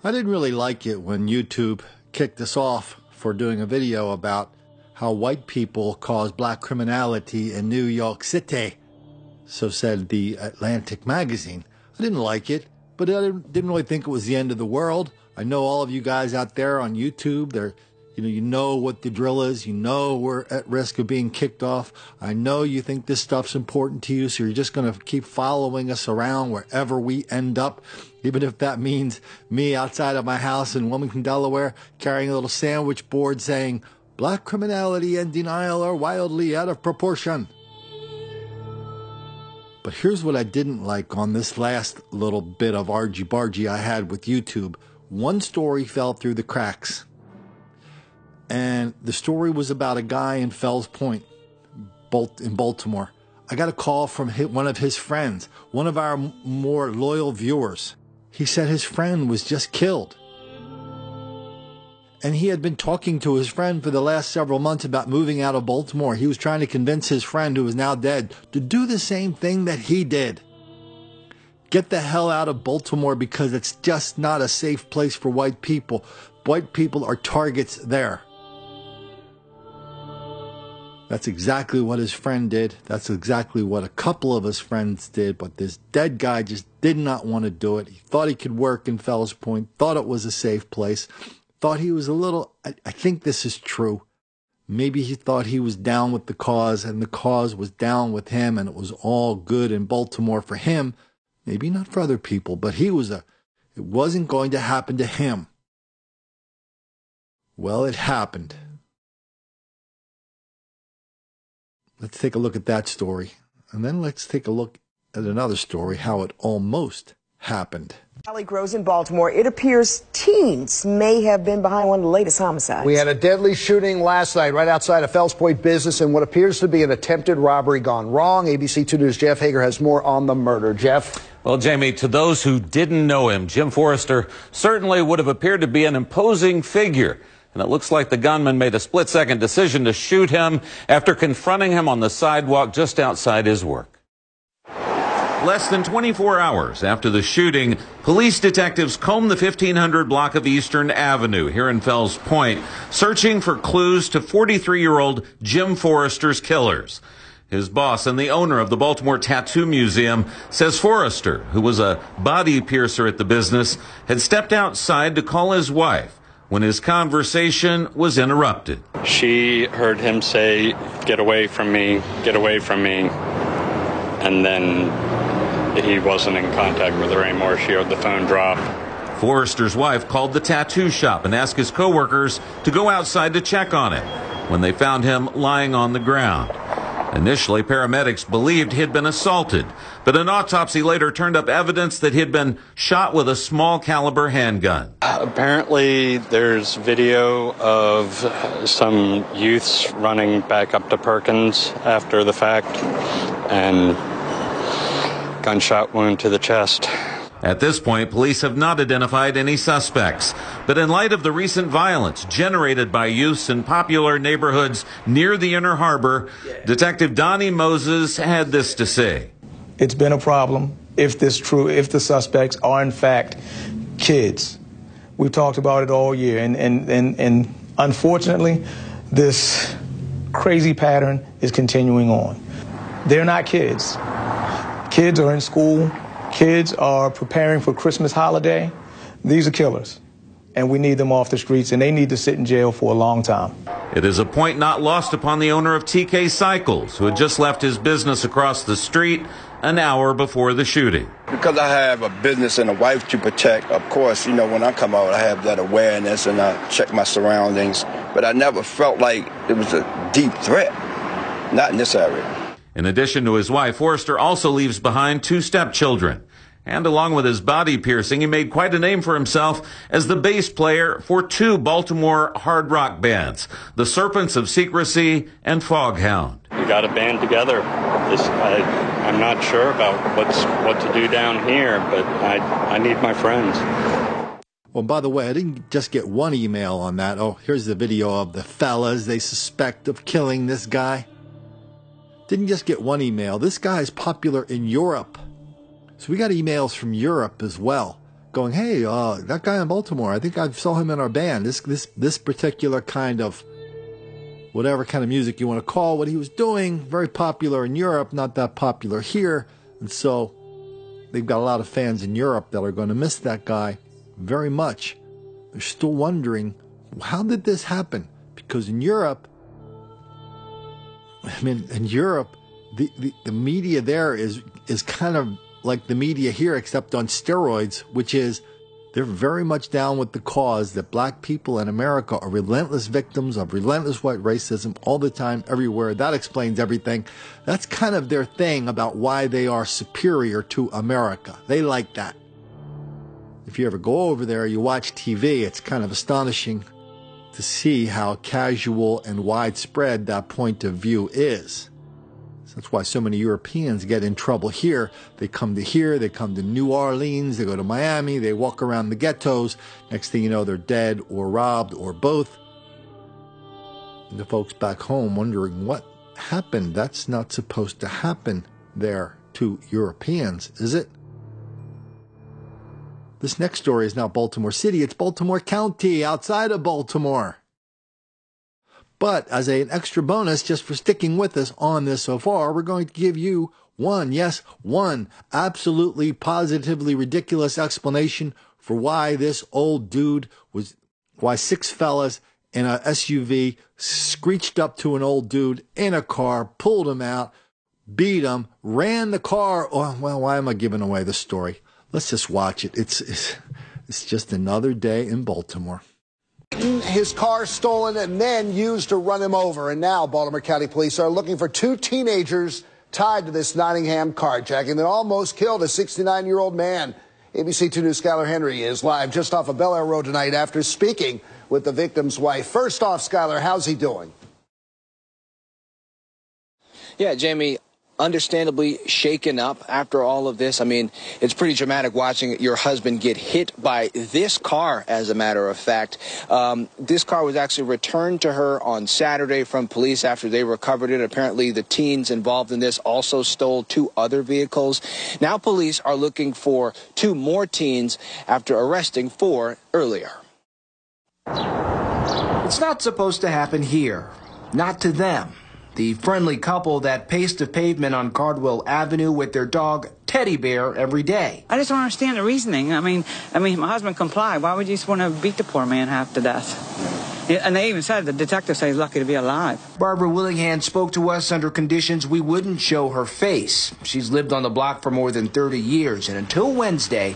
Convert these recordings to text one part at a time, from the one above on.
I didn't really like it when YouTube kicked us off for doing a video about how white people cause black criminality in New York City. So said the Atlantic magazine. I didn't like it, but I didn't really think it was the end of the world. I know all of you guys out there on YouTube, you know what the drill is. You know we're at risk of being kicked off. I know you think this stuff's important to you, so you're just going to keep following us around wherever we end up, even if that means me outside of my house in Wilmington, Delaware, carrying a little sandwich board saying, "Black criminality and denial are wildly out of proportion." But here's what I didn't like on this last little bit of argy-bargy I had with YouTube. One story fell through the cracks. And the story was about a guy in Fells Point, in Baltimore. I got a call from one of his friends, one of our more loyal viewers. He said his friend was just killed. And he had been talking to his friend for the last several months about moving out of Baltimore. He was trying to convince his friend, who is now dead, to do the same thing that he did. Get the hell out of Baltimore because it's just not a safe place for white people. White people are targets there. That's exactly what his friend did. That's exactly what a couple of his friends did. But this dead guy just did not want to do it. He thought he could work in Fells Point, thought it was a safe place, thought he was I think this is true. Maybe he thought he was down with the cause and the cause was down with him and it was all good in Baltimore for him. Maybe not for other people, but it wasn't going to happen to him. Well, it happened. Let's take a look at that story. And then let's take a look at another story, how it almost happened. Valley grows in Baltimore. It appears teens may have been behind one of the latest homicides. We had a deadly shooting last night right outside a Fells Point business in what appears to be an attempted robbery gone wrong. ABC 2 News' Jeff Hager has more on the murder. Jeff? Well, Jamie, to those who didn't know him, Jim Forrester certainly would have appeared to be an imposing figure. And it looks like the gunman made a split-second decision to shoot him after confronting him on the sidewalk just outside his work. Less than 24 hours after the shooting, police detectives combed the 1500 block of Eastern Avenue here in Fells Point, searching for clues to 43-year-old Jim Forrester's killers. His boss and the owner of the Baltimore Tattoo Museum says Forrester, who was a body piercer at the business, had stepped outside to call his wife when his conversation was interrupted. She heard him say, "Get away from me, get away from me," and then he wasn't in contact with her anymore. She heard the phone drop. Forrester's wife called the tattoo shop and asked his coworkers to go outside to check on him when they found him lying on the ground. Initially, paramedics believed he had been assaulted, but an autopsy later turned up evidence that he had been shot with a small caliber handgun. Apparently, there's video of some youths running back up to Perkins after the fact, and gunshot wound to the chest. At this point, police have not identified any suspects. But in light of the recent violence generated by youths in popular neighborhoods near the Inner Harbor, Detective Donnie Moses had this to say. It's been a problem if this true, if the suspects are in fact kids. We've talked about it all year, and unfortunately, this crazy pattern is continuing on. They're not kids. Kids are in school. Kids are preparing for Christmas holiday. These are killers, and we need them off the streets, and they need to sit in jail for a long time. It is a point not lost upon the owner of TK Cycles, who had just left his business across the street an hour before the shooting. Because I have a business and a wife to protect, of course, when I come out, I have that awareness and I check my surroundings. But I never felt like it was a deep threat, not in this area. In addition to his wife, Forrester also leaves behind 2 stepchildren. And along with his body piercing, he made quite a name for himself as the bass player for 2 Baltimore hard rock bands, the Serpents of Secrecy and Foghound. We got a band together. I'm not sure about what to do down here, but I need my friends. Well, by the way, I didn't just get one email on that. Oh, here's the video of the fellas they suspect of killing this guy. Didn't just get one email. This guy is popular in Europe. So we got emails from Europe as well. going, hey, that guy in Baltimore, I think I saw him in our band. This particular kind of, whatever kind of music you want to call what he was doing, very popular in Europe, not that popular here. And so they've got a lot of fans in Europe that are going to miss that guy very much. They're still wondering, how did this happen? Because in Europe, the media there is kind of like the media here, except on steroids, which is they're very much down with the cause that black people in America are relentless victims of relentless white racism all the time, everywhere. That explains everything. That's kind of their thing about why they are superior to America. They like that. If you ever go over there, you watch TV, it's kind of astonishing to see how casual and widespread that point of view is. That's why so many Europeans get in trouble here. They come to here, they come to New Orleans, they go to Miami, they walk around the ghettos. Next thing you know, they're dead or robbed or both. And the folks back home wondering what happened. That's not supposed to happen there to Europeans, is it? This next story is not Baltimore City, it's Baltimore County, outside of Baltimore. But as an extra bonus, just for sticking with us on this so far, we're going to give you one absolutely positively ridiculous explanation for why why six fellas in a SUV screeched up to an old dude in a car, pulled him out, beat him, ran the car. Oh, well, why am I giving away the story? Let's just watch it. It's just another day in Baltimore. His car stolen and then used to run him over. And now Baltimore County Police are looking for two teenagers tied to this Nottingham carjacking that almost killed a 69-year-old man. ABC 2 News' Skylar Henry is live just off of Bel Air Road tonight after speaking with the victim's wife. First off, Skylar, how's he doing? Yeah, Jamie, understandably shaken up after all of this. I mean, it's pretty dramatic watching your husband get hit by this car, as a matter of fact. This car was actually returned to her on Saturday from police after they recovered it. Apparently, the teens involved in this also stole two other vehicles. Now police are looking for two more teens after arresting four earlier. It's not supposed to happen here. Not to them. The friendly couple that paced the pavement on Cardwell Avenue with their dog Teddy Bear every day. I just don't understand the reasoning. I mean, my husband complied. Why would you just want to beat the poor man half to death? And they even said, the detective said he's lucky to be alive. Barbara Willingham spoke to us under conditions we wouldn't show her face. She's lived on the block for more than 30 years, and until Wednesday,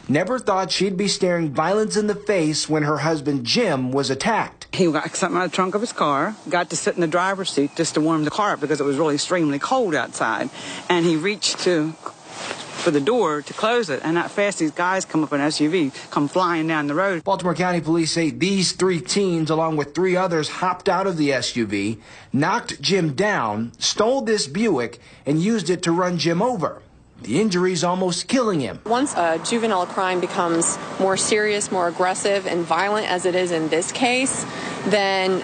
never thought she'd be staring violence in the face when her husband Jim was attacked. He got something out of the trunk of his car, got to sit in the driver's seat just to warm the car up because it was really extremely cold outside. And he reached for the door to close it, and that fast these guys come up in an SUV, come flying down the road. Baltimore County Police say these three teens, along with three others, hopped out of the SUV, knocked Jim down, stole this Buick, and used it to run Jim over. The injuries almost killing him. Once a juvenile crime becomes more serious, more aggressive, and violent as it is in this case, then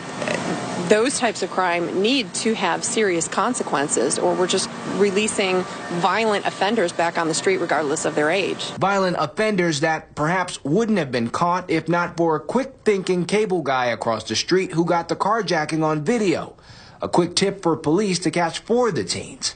those types of crime need to have serious consequences, or we're just releasing violent offenders back on the street regardless of their age. Violent offenders that perhaps wouldn't have been caught if not for a quick-thinking cable guy across the street who got the carjacking on video. A quick tip for police to catch four of the teens.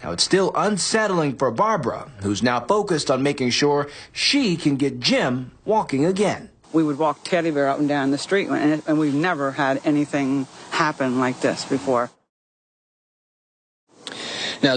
Now, it's still unsettling for Barbara, who's now focused on making sure she can get Jim walking again. We would walk Teddy Bear up and down the street, and we've never had anything happen like this before. Now,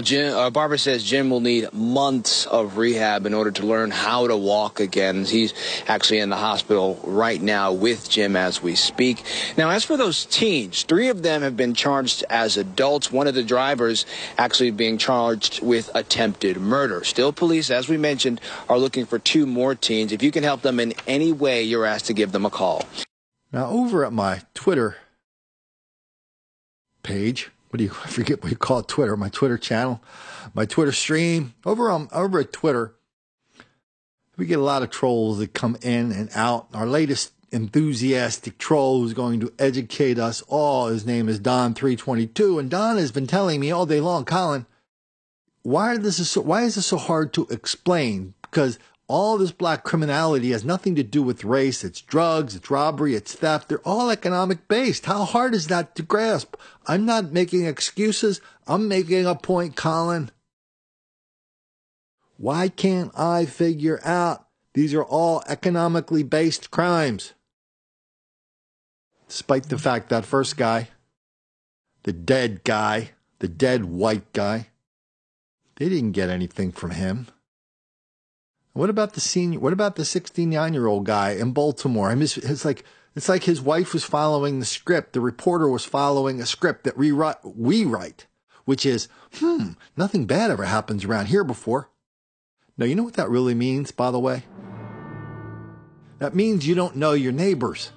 Barbara says Jim will need months of rehab in order to learn how to walk again. He's actually in the hospital right now with Jim as we speak. Now, as for those teens, three of them have been charged as adults. One of the drivers actually being charged with attempted murder. Still, police, as we mentioned, are looking for two more teens. If you can help them in any way, you're asked to give them a call. Now, over at my Twitter page, I forget what you call it, Twitter, my Twitter channel, my Twitter stream. Over at Twitter, we get a lot of trolls that come in and out. Our latest enthusiastic troll who's going to educate us all, his name is Don322, and Don has been telling me all day long, Colin, why is this so hard to explain? Because All this black criminality has nothing to do with race. It's drugs, it's robbery, it's theft. They're all economic based. How hard is that to grasp? I'm not making excuses. I'm making a point, Colin. Why can't I figure out these are all economically based crimes? Despite the fact that first guy, the dead white guy, they didn't get anything from him. What about the 69-year-old guy in Baltimore? I mean, it's like his wife was following the script. The reporter was following a script that we write, which is, nothing bad ever happens around here before. Now, you know what that really means, by the way? That means you don't know your neighbors.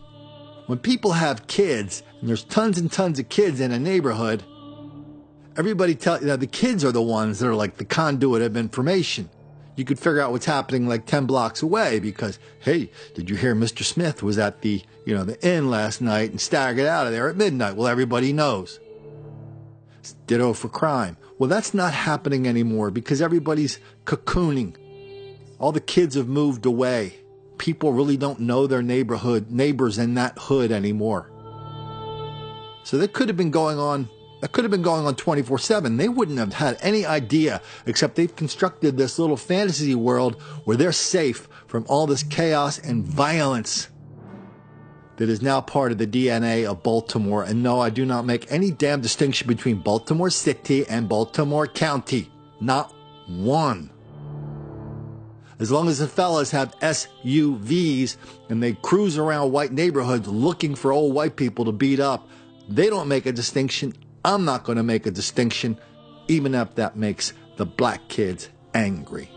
When people have kids, and there's tons and tons of kids in a neighborhood, everybody the kids are the ones that are like the conduit of information. You could figure out what's happening like 10 blocks away because, hey, did you hear Mr. Smith was at the inn last night and staggered out of there at midnight? Well, everybody knows. Ditto for crime. Well, that's not happening anymore because everybody's cocooning. All the kids have moved away. People really don't know their neighbors in that hood anymore. So that could have been going on 24/7. They wouldn't have had any idea, except they've constructed this little fantasy world where they're safe from all this chaos and violence that is now part of the DNA of Baltimore. And no, I do not make any damn distinction between Baltimore City and Baltimore County. Not one. As long as the fellas have SUVs and they cruise around white neighborhoods looking for old white people to beat up, they don't make a distinction. I'm not going to make a distinction, even if that makes the black kids angry.